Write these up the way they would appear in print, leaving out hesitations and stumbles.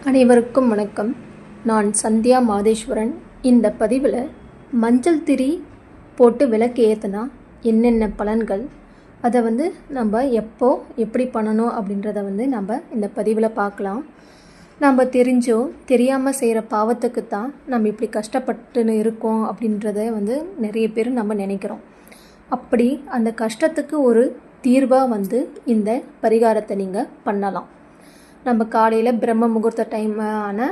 அனைவருக்கும் வணக்கம். நான் சந்தியா மாதேஸ்வரன். இந்த பதிவில் மஞ்சள் திரி போட்டு விளக்கு ஏற்றினா என்னென்ன பலன்கள், அதை நம்ம எப்படி பண்ணணும் அப்படின்றத நம்ம இந்த பதிவில் பார்க்கலாம். நம்ம தெரிஞ்சோ தெரியாமல் செய்கிற பாவத்துக்கு தான் நம்ம இப்படி கஷ்டப்பட்டுன்னு இருக்கோம் அப்படின்றத நிறைய பேர் நம்ம நினைக்கிறோம். அப்படி அந்த கஷ்டத்துக்கு ஒரு தீர்வாக இந்த பரிகாரத்தை நீங்கள் பண்ணலாம். நம்ம காலையில் பிரம்ம முகூர்த்த டைமான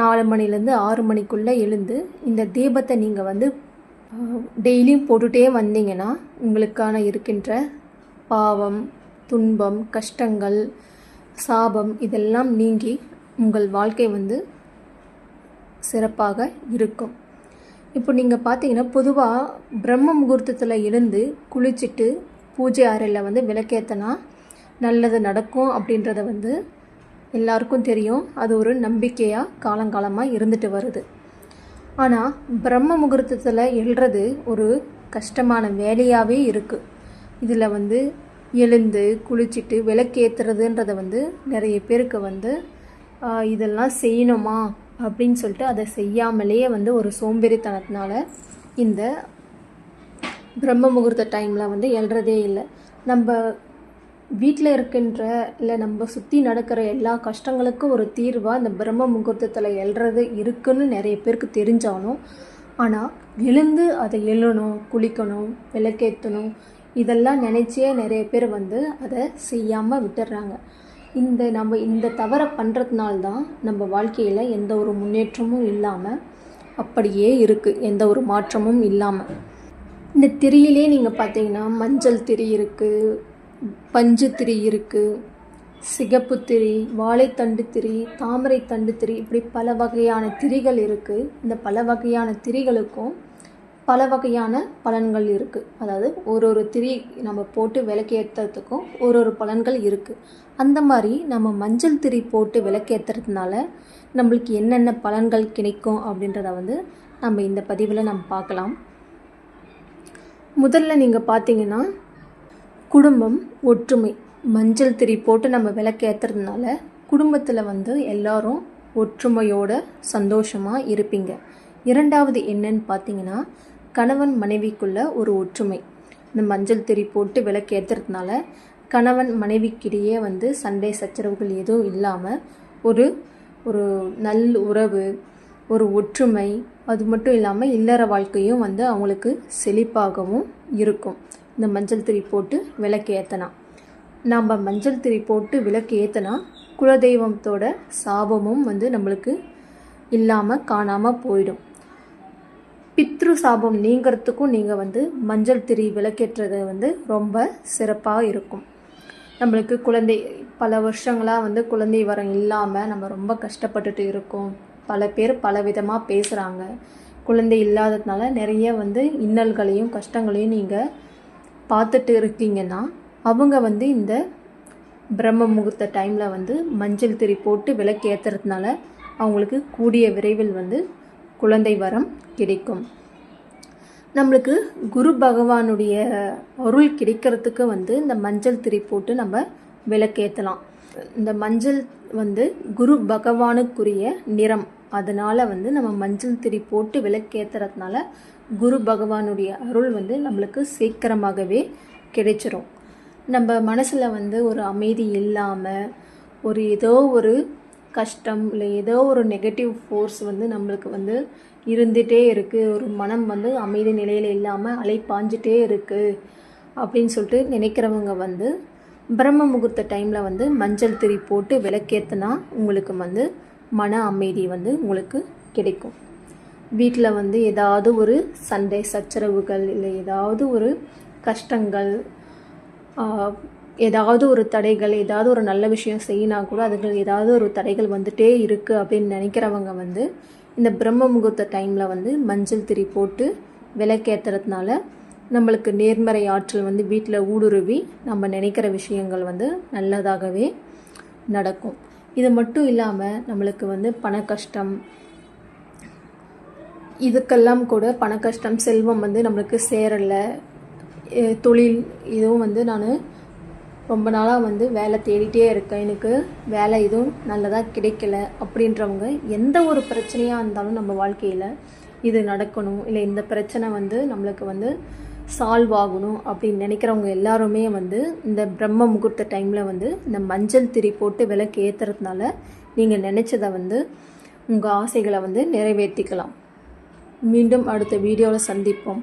4 மணிலேருந்து 6 மணிக்குள்ளே எழுந்து இந்த தீபத்தை நீங்கள் டெய்லியும் போட்டுகிட்டே வந்தீங்கன்னா உங்களுக்கான இருக்கின்ற பாவம், துன்பம், கஷ்டங்கள், சாபம் இதெல்லாம் நீங்கி உங்கள் வாழ்க்கை சிறப்பாக இருக்கும். இப்போ நீங்கள் பார்த்தீங்கன்னா பொதுவாக பிரம்ம முகூர்த்தத்தில் எழுந்து குளிச்சுட்டு பூஜை அறையில் விளக்கேற்றினா நல்லது நடக்கும் அப்படின்றத எல்லாருக்கும் தெரியும். அது ஒரு நம்பிக்கையாக காலங்காலமாக இருந்துட்டு வருது. ஆனால் பிரம்ம முகூர்த்தத்தில் எழுறது ஒரு கஷ்டமான வேலையாகவே இருக்குது. இதில் எழுந்து குளிச்சுட்டு விளக்கேற்றுறதுன்றதை நிறைய பேருக்கு இதெல்லாம் செய்யணுமா அப்படின்னு சொல்லிட்டு அதை செய்யாமலேயே ஒரு சோம்பேறித்தனத்தினால இந்த பிரம்ம முகூர்த்த டைமில் எழுறதே இல்லை. நம்ம வீட்டில் இருக்கின்ற இல்லை நம்ம சுற்றி நடக்கிற எல்லா கஷ்டங்களுக்கும் ஒரு தீர்வாக இந்த பிரம்ம முகூர்த்தத்தில் எழுறது இருக்குன்னு நிறைய பேருக்கு தெரிஞ்சாலும், ஆனால் எழுந்து அதை எழணும், குளிக்கணும், விளக்கேற்றணும் இதெல்லாம் நினச்சே நிறைய பேர் அதை செய்யாமல் விட்டுடுறாங்க. நம்ம இந்த தவறை பண்ணுறதுனால்தான் நம்ம வாழ்க்கையில் எந்த ஒரு முன்னேற்றமும் இல்லாமல் அப்படியே இருக்குது, எந்த ஒரு மாற்றமும் இல்லாமல். இந்த திரியிலே நீங்கள் பார்த்தீங்கன்னா மஞ்சள் திரி இருக்குது, பஞ்சு திரி இருக்குது, சிகப்பு திரி, வாழைத்தண்டு திரி, தாமரை தண்டு திரி, இப்படி பல வகையான திரிகள் இருக்குது. இந்த பல வகையான திரிகளுக்கும் பல வகையான பலன்கள் இருக்குது. அதாவது ஒரு திரி நம்ம போட்டு விளக்கேற்றுறதுக்கும் ஒரு பலன்கள் இருக்குது. அந்த மாதிரி நம்ம மஞ்சள் திரி போட்டு விளக்கேற்றுறதுனால நம்மளுக்கு என்னென்ன பலன்கள் கிடைக்கும் அப்படின்றத நம்ம இந்த பதிவில் நம்ம பார்க்கலாம். முதல்ல நீங்கள் பார்த்தீங்கன்னா குடும்பம் ஒற்றுமை. மஞ்சள் திரி போட்டு நம்ம விளக்கேற்றுறதுனால குடும்பத்தில் எல்லாரும் ஒற்றுமையோட சந்தோஷமாக இருப்பீங்க. இரண்டாவது என்னன்னு பார்த்தீங்கன்னா கணவன் மனைவிக்குள்ள ஒரு ஒற்றுமை. இந்த மஞ்சள் திரி போட்டு விளக்கேற்றுறதுனால கணவன் மனைவிக்கிடையே சண்டை சச்சரவுகள் எதுவும் இல்லாமல் ஒரு நல்ல உறவு, ஒரு ஒற்றுமை, அது மட்டும் இல்லாமல் இல்லற வாழ்க்கையும் அவங்களுக்கு செழிப்பாகவும் இருக்கும். இந்த மஞ்சள் திரி போட்டு விளக்கு ஏற்றினா, நம்ம மஞ்சள் திரி போட்டு விளக்கு ஏற்றினா குலதெய்வத்தோட சாபமும் நம்மளுக்கு இல்லாமல் காணாமல் போயிடும். பித்ரு சாபம் நீங்கிறதுக்கும் நீங்கள் மஞ்சள் திரி விளக்கேற்றது ரொம்ப சிறப்பாக இருக்கும். நம்மளுக்கு பல வருஷங்களாக குழந்தை வரம் இல்லாமல் நம்ம ரொம்ப கஷ்டப்பட்டுட்டு இருக்கோம். பல பேர் பல விதமாக பேசுகிறாங்க. குழந்தை இல்லாததுனால நிறைய இன்னல்களையும் கஷ்டங்களையும் நீங்கள் பார்த்துட்டு இருக்கீங்கன்னா அவங்க இந்த பிரம்ம முகூர்த்த டைமில் மஞ்சள் திரி போட்டு விளக்கு ஏற்றுறதுனால அவங்களுக்கு கூடிய விரைவில் குழந்தை வரம் கிடைக்கும். நம்மளுக்கு குரு பகவானுடைய அருள் கிடைக்கிறதுக்கு இந்த மஞ்சள் திரி போட்டு நம்ம விளக்கேற்றலாம். இந்த மஞ்சள் குரு பகவானுக்குரிய நிறம். அதனால் நம்ம மஞ்சள் திரி போட்டு விளக்கேற்றுறதுனால குரு பகவானுடைய அருள் நம்மளுக்கு சீக்கிரமாகவே கிடைச்சிரும். நம்ம மனசில் ஒரு அமைதி இல்லாமல் ஏதோ ஒரு கஷ்டம் இல்லை ஏதோ ஒரு நெகட்டிவ் ஃபோர்ஸ் நம்மளுக்கு இருந்துகிட்டே இருக்குது, ஒரு மனம் அமைதி நிலையில் இல்லாமல் அலைப்பாஞ்சிட்டே இருக்குது அப்படின்னு சொல்லிட்டு நினைக்கிறவங்க பிரம்ம முகூர்த்த டைமில் மஞ்சள் திரி போட்டு விளக்கேற்றினா உங்களுக்கு மன அமைதி உங்களுக்கு கிடைக்கும். வீட்டில் ஏதாவது ஒரு சண்டை சச்சரவுகள் இல்லை ஏதாவது ஒரு கஷ்டங்கள், ஏதாவது ஒரு தடைகள், ஏதாவது ஒரு நல்ல விஷயம் செய்யினா கூட அதுக்கு ஏதாவது ஒரு தடைகள் வந்துட்டே இருக்குது அப்படின்னு நினைக்கிறவங்க இந்த பிரம்ம முகூர்த்த டைமில் மஞ்சள் திரி போட்டு விளக்கேற்றுறதுனால நம்மளுக்கு நேர்மறை ஆற்றல் வீட்டில் ஊடுருவி நம்ம நினைக்கிற விஷயங்கள் நல்லதாகவே நடக்கும். இது மட்டும் இல்லாமல் நம்மளுக்கு பண கஷ்டம், இதுக்கெல்லாம் கூட பண கஷ்டம், செல்வம் நம்மளுக்கு சேரலை, தொழில் இதுவும் நான் ரொம்ப நாளாக வந்து வேலை தேடிட்டே இருக்கேன், எனக்கு வேலை எதுவும் நல்லதாக கிடைக்கல அப்படின்றவங்க, எந்த ஒரு பிரச்சனையாக இருந்தாலும் நம்ம வாழ்க்கையில் இது நடக்கணும், இல்லை இந்த பிரச்சனை வந்து நம்மளுக்கு வந்து சால்வ் ஆகணும் அப்படின்னு நினைக்கிறவங்க எல்லாருமே வந்து இந்த பிரம்ம முகூர்த்த டைமில் வந்து இந்த மஞ்சள் திரி போட்டு விளக்கு ஏற்றுறதுனால நீங்கள் நினச்சதை வந்து உங்கள் ஆசைகளை வந்து நிறைவேற்றிக்கலாம். மீண்டும் அடுத்த வீடியோவில் சந்திப்போம்.